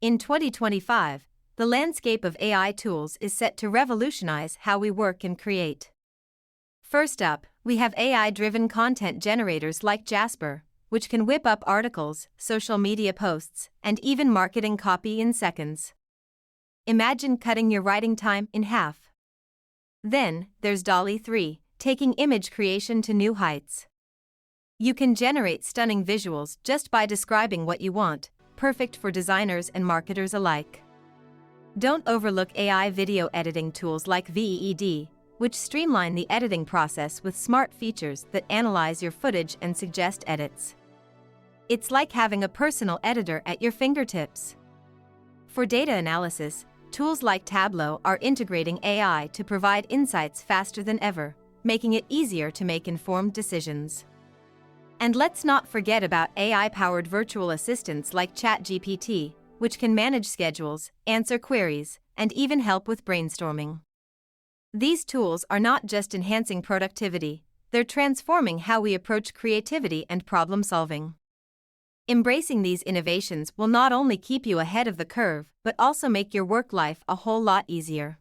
In 2025, the landscape of AI tools is set to revolutionize how we work and create. First up, we have AI-driven content generators like Jasper, which can whip up articles, social media posts, and even marketing copy in seconds. Imagine cutting your writing time in half. Then, there's DALL-E 3, taking image creation to new heights. You can generate stunning visuals just by describing what you want, perfect for designers and marketers alike. Don't overlook AI video editing tools like VEED, which streamline the editing process with smart features that analyze your footage and suggest edits. It's like having a personal editor at your fingertips. For data analysis, tools like Tableau are integrating AI to provide insights faster than ever, making it easier to make informed decisions. And let's not forget about AI-powered virtual assistants like ChatGPT, which can manage schedules, answer queries, and even help with brainstorming. These tools are not just enhancing productivity, they're transforming how we approach creativity and problem-solving. Embracing these innovations will not only keep you ahead of the curve, but also make your work life a whole lot easier.